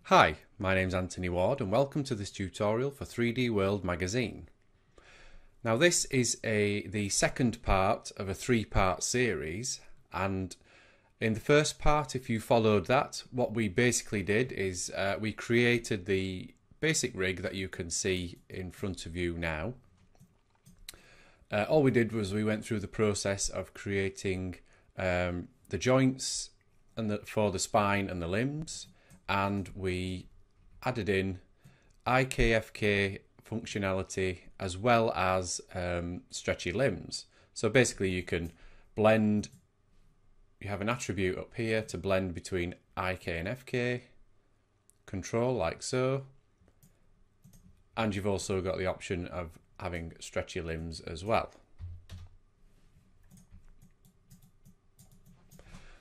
Hi, my name's Antony Ward and welcome to this tutorial for 3D World magazine. Now this is the second part of a three-part series, and in the first part, if you followed that, what we basically did is we created the basic rig that you can see in front of you now. All we did was we went through the process of creating the joints and for the spine and the limbs, and we added in IKFK functionality as well as stretchy limbs. So basically you can blend, you have an attribute up here to blend between IK and FK, control like so, and you've also got the option of having stretchy limbs as well.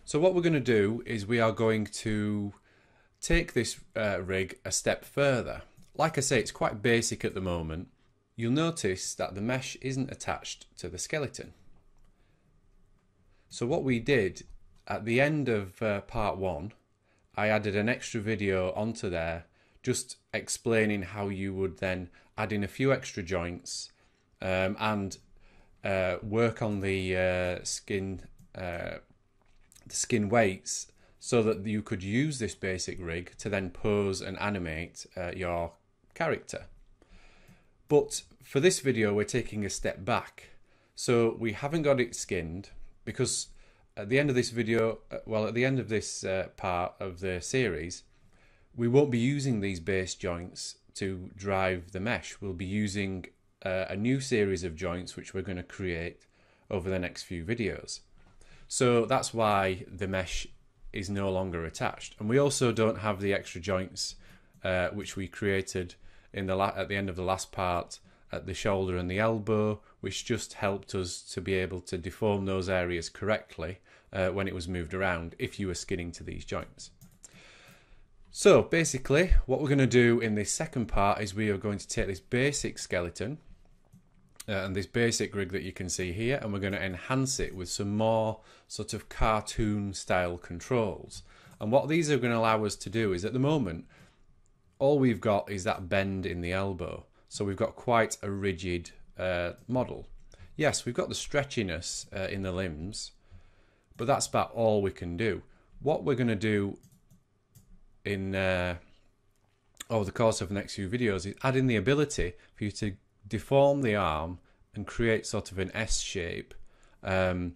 So what we're going to do is we are going to take this rig a step further. Like I say, it's quite basic at the moment. You'll notice that the mesh isn't attached to the skeleton. So what we did at the end of part one, I added an extra video onto there just explaining how you would then add in a few extra joints and work on the skin weights so that you could use this basic rig to then pose and animate your character. But for this video we're taking a step back, so we haven't got it skinned because at the end of this video, at the end of this part of the series, we won't be using these base joints to drive the mesh. We'll be using a new series of joints which we're going to create over the next few videos. So that's why the mesh is no longer attached, and we also don't have the extra joints which we created in at the end of the last part at the shoulder and the elbow, which just helped us to be able to deform those areas correctly when it was moved around if you were skinning to these joints. So basically what we're going to do in this second part is we are going to take this basic skeleton and this basic rig that you can see here, and we're going to enhance it with some more sort of cartoon style controls. And what these are going to allow us to do is, at the moment, all we've got is that bend in the elbow. So we've got quite a rigid model. Yes, we've got the stretchiness in the limbs, but that's about all we can do. What we're going to do in over the course of the next few videos is add in the ability for you to deform the arm and create sort of an S shape, and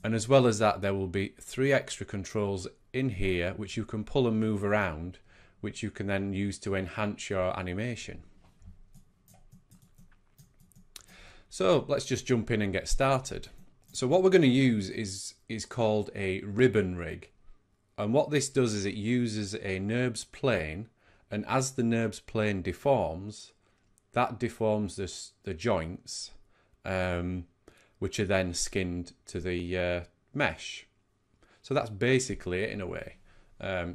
as well as that there will be 3 extra controls in here which you can pull and move around, which you can then use to enhance your animation. So let's just jump in and get started. So what we're going to use is called a ribbon rig, and what this does is it uses a NURBS plane, and as the NURBS plane deforms, that deforms the joints, which are then skinned to the mesh. So that's basically it in a way.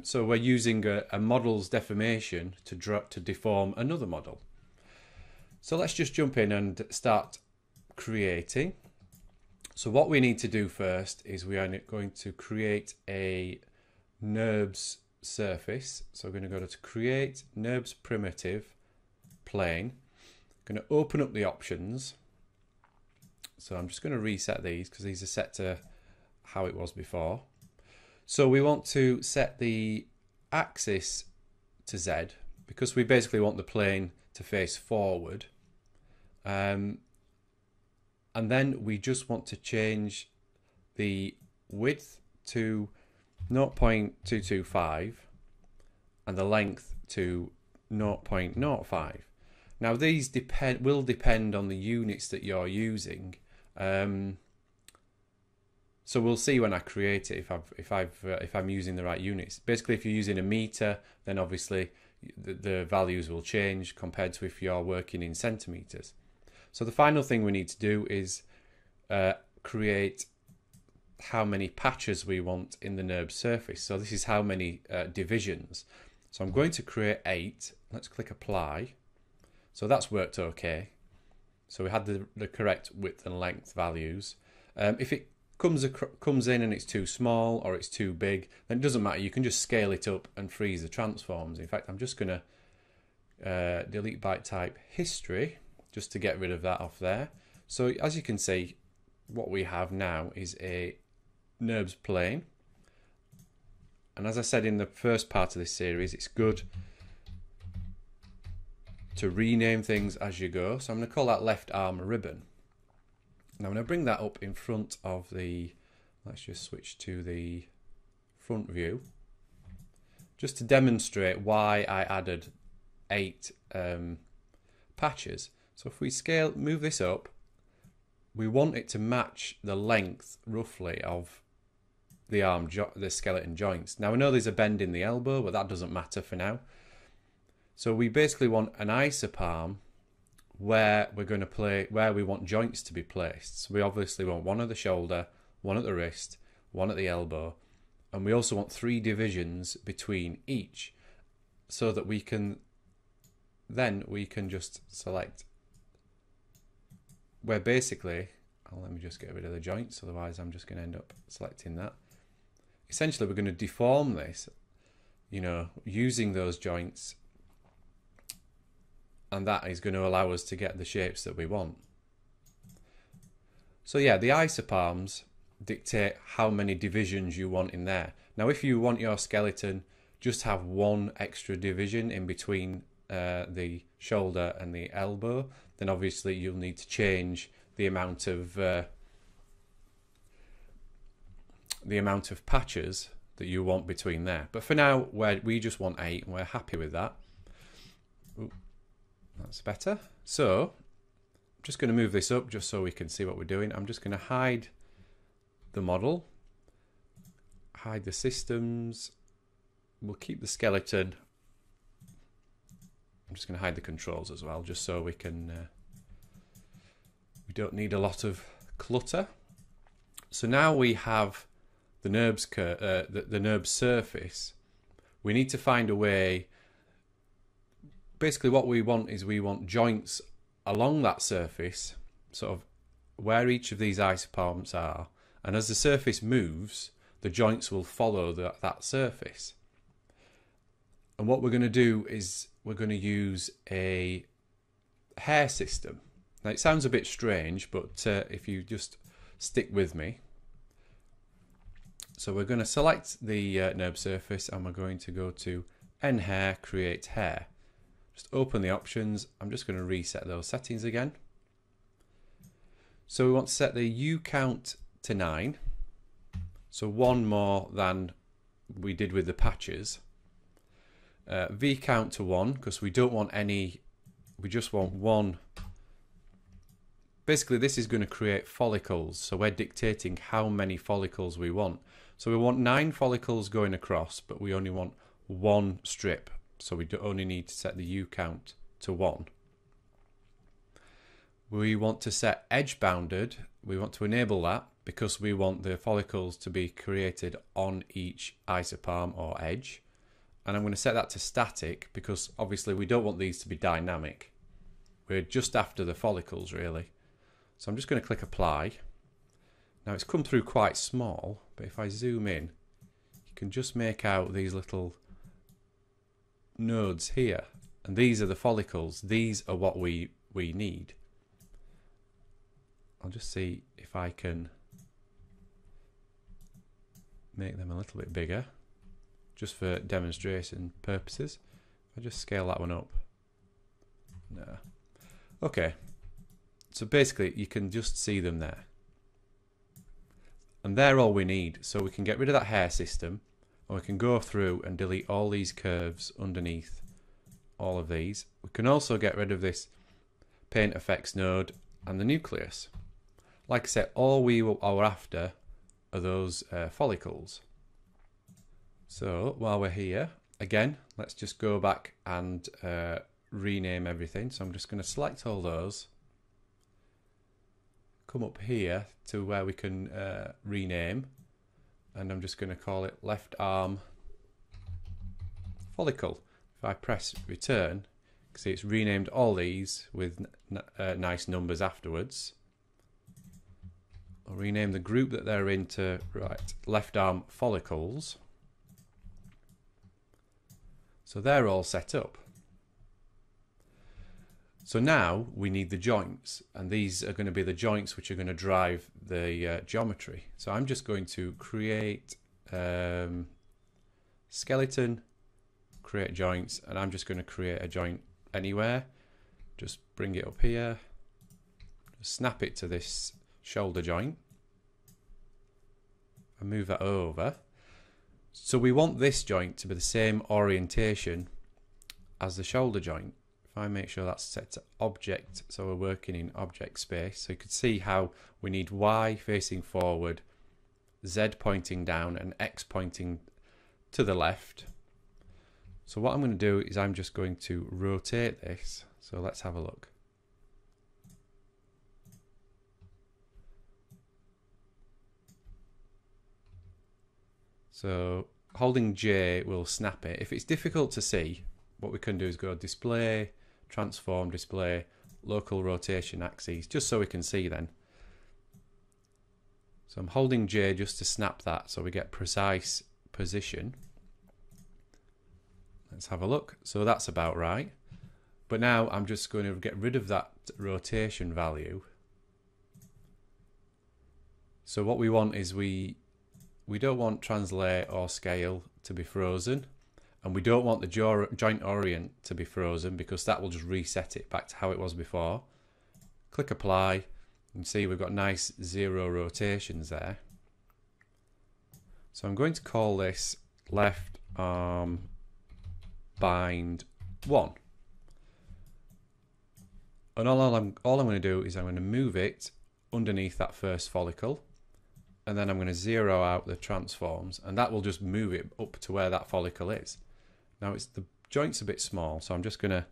So we're using a model's deformation to deform another model. So let's just jump in and start creating. So what we need to do first is we are going to create a NURBS surface. So we're going to go to create NURBS primitive plane. Going to open up the options. So I'm just going to reset these because these are set to how it was before. So we want to set the axis to Z because we basically want the plane to face forward. And then we just want to change the width to 0.225 and the length to 0.05. Now these will depend on the units that you're using, so we'll see when I create it if I'm using the right units. Basically, if you're using a meter, then obviously the values will change compared to if you're working in centimeters. So the final thing we need to do is create how many patches we want in the NURBS surface. So this is how many divisions. So I'm going to create 8. Let's click apply. So that's worked okay. So we had the correct width and length values. If it comes in and it's too small or it's too big, then it doesn't matter. You can just scale it up and freeze the transforms. In fact, I'm just going to delete byte type history just to get rid of that off there. So as you can see, what we have now is a NURBS plane. And as I said in the first part of this series, it's good to rename things as you go. So I'm going to call that left arm ribbon. Now I'm going to bring that up in front of the, let's just switch to the front view, just to demonstrate why I added 8 patches. So if we move this up, we want it to match the length roughly of the skeleton joints. Now I know there's a bend in the elbow, but that doesn't matter for now. So we basically want an isopalm where we want joints to be placed. So we obviously want one at the shoulder, one at the wrist, one at the elbow, and we also want 3 divisions between each, so that we can just select where basically, let me just get rid of the joints, otherwise I'm just going to end up selecting that. Essentially we're going to deform this, using those joints, and that is going to allow us to get the shapes that we want. So yeah, the isopalms dictate how many divisions you want in there. Now if you want your skeleton just have 1 extra division in between the shoulder and the elbow, then obviously you'll need to change the amount of patches that you want between there. But for now, we just want 8 and we're happy with that. Ooh, that's better. So I'm just going to move this up just so we can see what we're doing. I'm just going to hide the model, hide the systems. We'll keep the skeleton. I'm just going to hide the controls as well, just so we can we don't need a lot of clutter. So now we have the NURBS surface. We need to find a way. Basically what we want is we want joints along that surface, sort of where each of these isopalms are, and as the surface moves, the joints will follow that surface. And what we're going to do is we're going to use a hair system. Now it sounds a bit strange, but if you just stick with me. So we're going to select the NURBS surface and we're going to go to nHair, create hair. Just open the options. I'm just going to reset those settings again. So we want to set the U count to 9. So 1 more than we did with the patches. V count to 1 because we don't want any, we just want 1. Basically this is going to create follicles, so we're dictating how many follicles we want. So we want 9 follicles going across, but we only want 1 strip, so we only need to set the U count to 1. We want to set edge bounded. We want to enable that because we want the follicles to be created on each isopalm or edge. And I'm going to set that to static because obviously we don't want these to be dynamic. We're just after the follicles really. So I'm just going to click apply. Now it's come through quite small, but if I zoom in, you can just make out these little nodes here. And these are the follicles. These are what we need. I'll just see if I can make them a little bit bigger, just for demonstration purposes. I'll just scale that one up. No. Okay. So basically you can just see them there. And they're all we need. So we can get rid of that hair system, and we can go through and delete all these curves underneath all of these. We can also get rid of this paint effects node and the nucleus. Like I said, all we are after are those follicles. So while we're here, again, let's just go back and rename everything. So I'm just going to select all those, come up here to where we can rename, and I'm just going to call it left arm follicle. If I press return, see it's renamed all these with nice numbers afterwards. I'll rename the group that they're in to left arm follicles. So they're all set up. So now we need the joints, and these are going to be the joints which are going to drive the geometry. So I'm just going to create skeleton, create joints, and I'm just going to create a joint anywhere. Just bring it up here, snap it to this shoulder joint, and move that over. So we want this joint to be the same orientation as the shoulder joint. If I make sure that's set to object, so we're working in object space, so you can see how we need Y facing forward, Z pointing down, and X pointing to the left. So what I'm going to do is I'm just going to rotate this. So let's have a look. So holding J will snap it. If it's difficult to see, what we can do is go display, transform, display, local rotation axes, just so we can see then. So I'm holding J just to snap that so we get precise position. Let's have a look. So that's about right. But now I'm just going to get rid of that rotation value. So what we want is we don't want translate or scale to be frozen, and we don't want the joint orient to be frozen because that will just reset it back to how it was before. Click apply and see we've got nice 0 rotations there. So I'm going to call this left arm bind 1. And all I'm going to do is I'm going to move it underneath that first follicle, and then I'm going to 0 out the transforms, and that will just move it up to where that follicle is. Now the joint's a bit small, so I'm just going to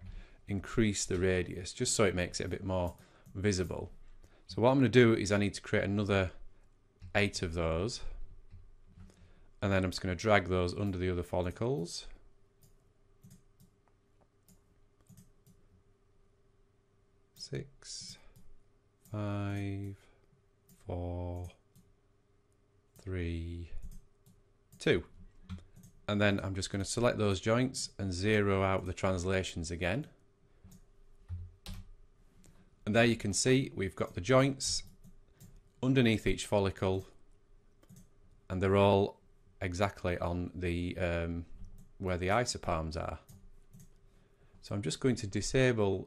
increase the radius just so it makes it a bit more visible. So what I'm going to do is I need to create another 8 of those, and then I'm just going to drag those under the other follicles. Six, 5, 4, 3, 2. And then I'm just going to select those joints and 0 out the translations again. And there you can see we've got the joints underneath each follicle, and they're all exactly on the where the isoparms are. So I'm just going to disable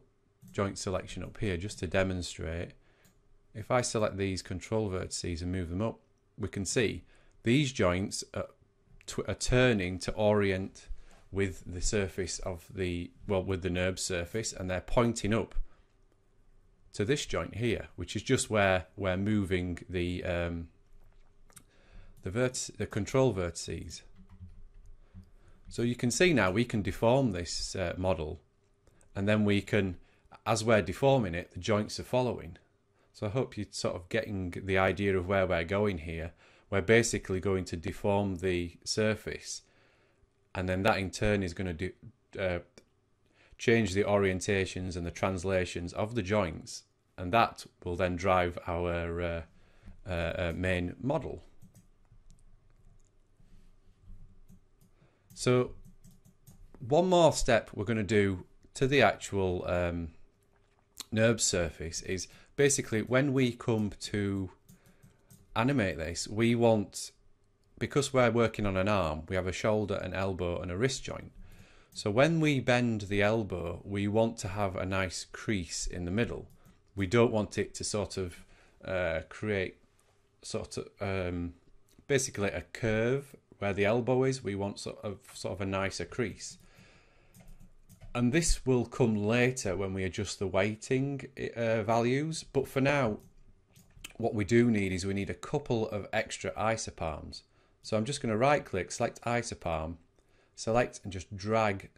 joint selection up here just to demonstrate. If I select these control vertices and move them up, we can see these joints are turning to orient with the surface of the, with the NURB surface, and they're pointing up to this joint here, which is just where we're moving the control vertices. So you can see now we can deform this model, and then we can, as we're deforming it, the joints are following. So I hope you're sort of getting the idea of where we're going here. We're basically going to deform the surface, and then that in turn is going to change the orientations and the translations of the joints, and that will then drive our main model. So one more step we're going to do to the actual NURB surface is basically when we come to animate this, we want, because we're working on an arm, we have a shoulder, an elbow and a wrist joint. So when we bend the elbow, we want to have a nice crease in the middle. We don't want it to sort of create sort of basically a curve where the elbow is. We want sort of a nicer crease. And this will come later when we adjust the weighting values. But for now, what we do need is we need a couple of extra isoparms. So I'm just going to right click, select isoparm, select and just drag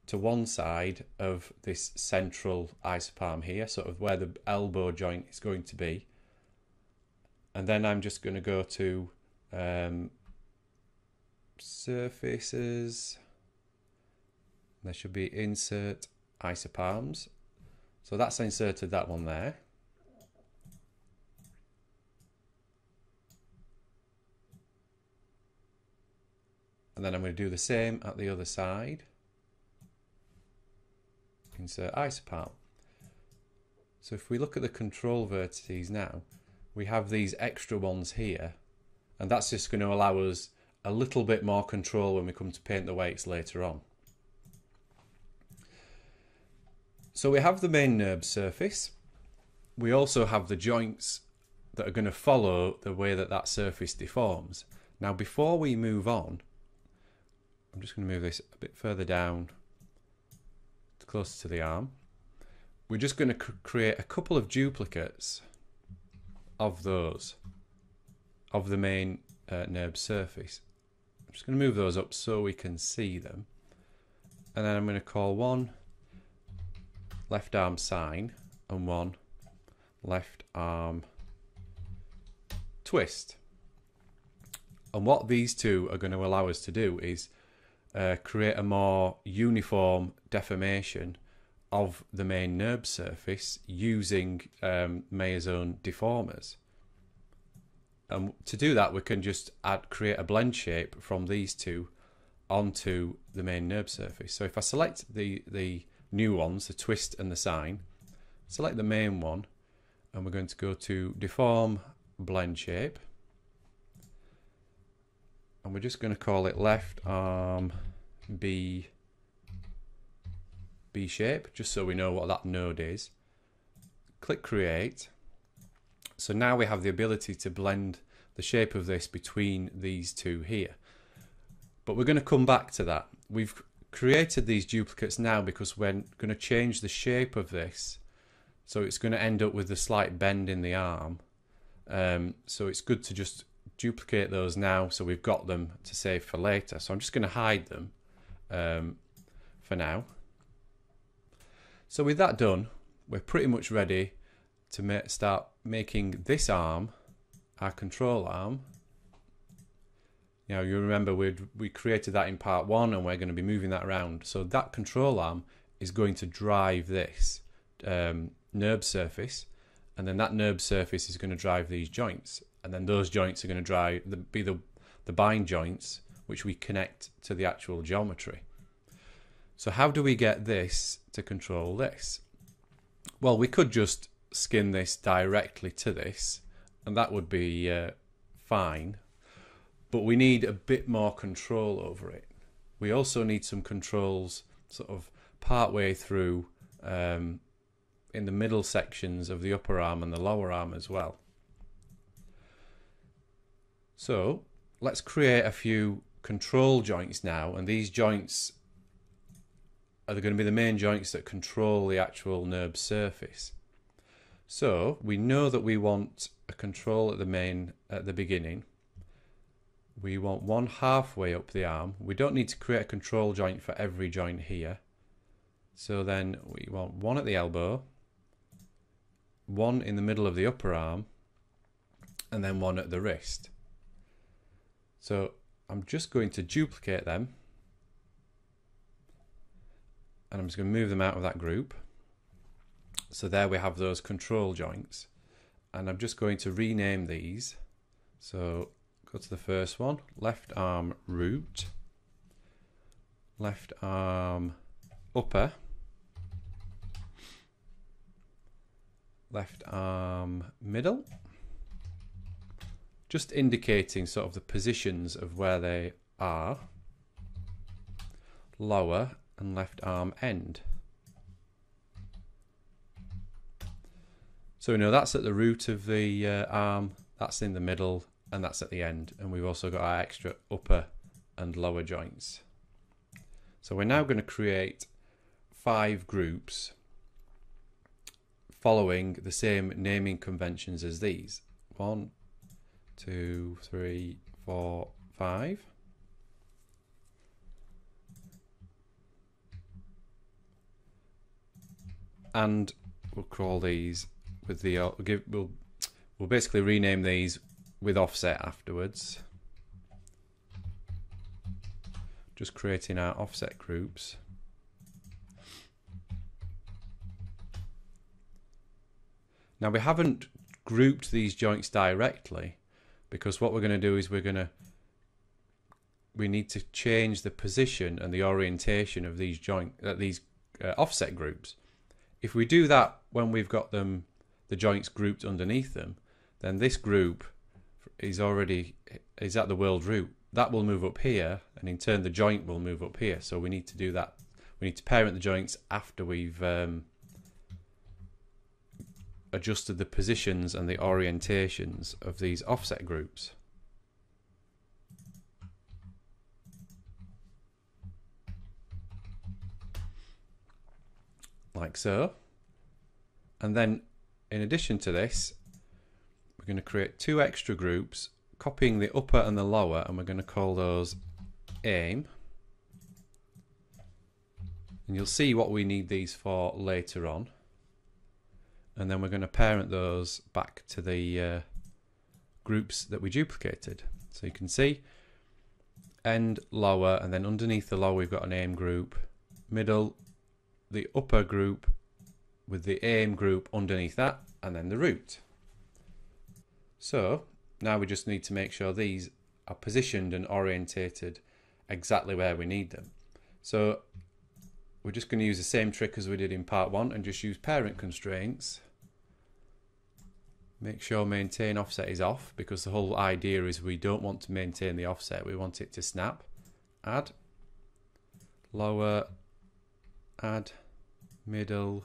to one side of this central isoparm here, sort of where the elbow joint is going to be. And then I'm just going to go to surfaces. There should be insert isoparms. So that's inserted that one there. and then I'm going to do the same at the other side. Insert isopart. So if we look at the control vertices now, we have these extra ones here, and that's just going to allow us a little bit more control when we come to paint the weights later on. So we have the main NURB surface. We also have the joints that are going to follow the way that that surface deforms. Now before we move on, I'm just going to move this a bit further down, closer to the arm. We're just going to create a couple of duplicates of those, of the main NURB surface. I'm just going to move those up so we can see them. And then I'm going to call one left arm sine and one left arm twist. And what these two are going to allow us to do is create a more uniform deformation of the main NURB surface using Mayer's own deformers. And to do that, we can just create a blend shape from these two onto the main NURB surface. So if I select the new ones, the twist and the sine, select the main one, and we're going to go to deform blend shape, and we're just going to call it left arm B shape, just so we know what that node is. Click create. So now we have the ability to blend the shape of this between these two here. But we're going to come back to that. We've created these duplicates now because we're going to change the shape of this. So it's going to end up with a slight bend in the arm. So it's good to just duplicate those now so we've got them to save for later. So I'm just going to hide them for now. So with that done, we're pretty much ready to start making this arm our control arm. Now you remember we created that in part one, and we're going to be moving that around. So that control arm is going to drive this NURB surface, and then that NURB surface is going to drive these joints, and then those joints are going to be the bind joints which we connect to the actual geometry. So how do we get this to control this? Well, we could just skin this directly to this, and that would be fine, but we need a bit more control over it. We also need some controls sort of part way through in the middle sections of the upper arm and the lower arm as well. So let's create a few control joints now, and these joints are going to be the main joints that control the actual NURB surface. So we know that we want a control at the beginning. We want one halfway up the arm. We don't need to create a control joint for every joint here. So then we want one at the elbow, one in the middle of the upper arm, and then one at the wrist. So I'm just going to duplicate them, and I'm just going to move them out of that group. So there we have those control joints, and I'm just going to rename these. So go to the first one, left arm root, left arm upper, left arm middle, just indicating sort of the positions of where they are, lower, and left arm end. So we know that's at the root of the arm, that's in the middle, and that's at the end. And we've also got our extra upper and lower joints. So we're now going to create 5 groups following the same naming conventions as these. 1, 2, 3, 4, 5. And we'll call these with the we'll basically rename these with offset afterwards. Just creating our offset groups. Now we haven't grouped these joints directly, because what we're going to do is we're going to we need to change the position and the orientation of these offset groups. If we do that when we've got the joints grouped underneath them, then this group is at the world root. That will move up here, and in turn the joint will move up here. So we need to do that. We need to parent the joints after we've adjusted the positions and the orientations of these offset groups. Like so. And then in addition to this, we're going to create two extra groups, copying the upper and the lower, and we're going to call those aim. And you'll see what we need these for later on. And then we're going to parent those back to the groups that we duplicated. So you can see end, lower, and then underneath the lower we've got an aim group, middle, the upper group with the aim group underneath that, and then the root. So now we just need to make sure these are positioned and orientated exactly where we need them. So we're just going to use the same trick as we did in part 1 and just use parent constraints. Make sure maintain offset is off, because the whole idea is we don't want to maintain the offset, we want it to snap. Add, lower, add, middle,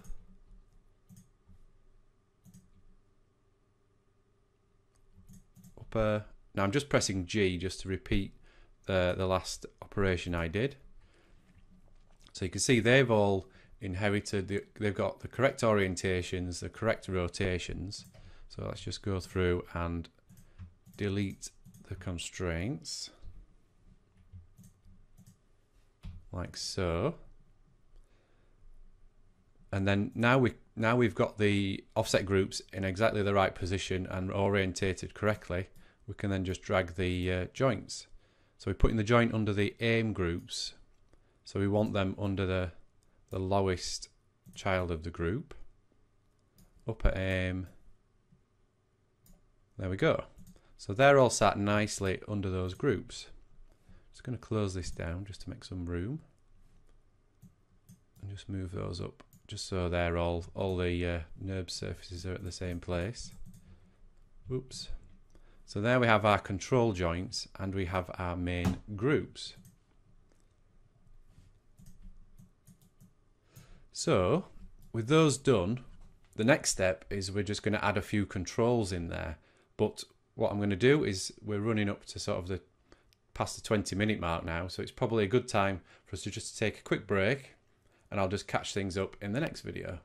upper. Now I'm just pressing G just to repeat the last operation I did. So you can see they've all inherited, they've got the correct orientations, the correct rotations. So let's just go through and delete the constraints, like so. And then now we've got the offset groups in exactly the right position and orientated correctly. We can then just drag the joints. So we're putting the joint under the aim groups. So we want them under the lowest child of the group. Upper aim. There we go. So they're all sat nicely under those groups. Just going to close this down just to make some room. And just move those up, just so they're all the NURB surfaces are at the same place. Oops. So there we have our control joints and we have our main groups. So with those done, the next step is we're just going to add a few controls in there. But what I'm going to do is we're running up to sort of past the 20-minute mark now, so it's probably a good time for us to just take a quick break, and I'll just catch things up in the next video.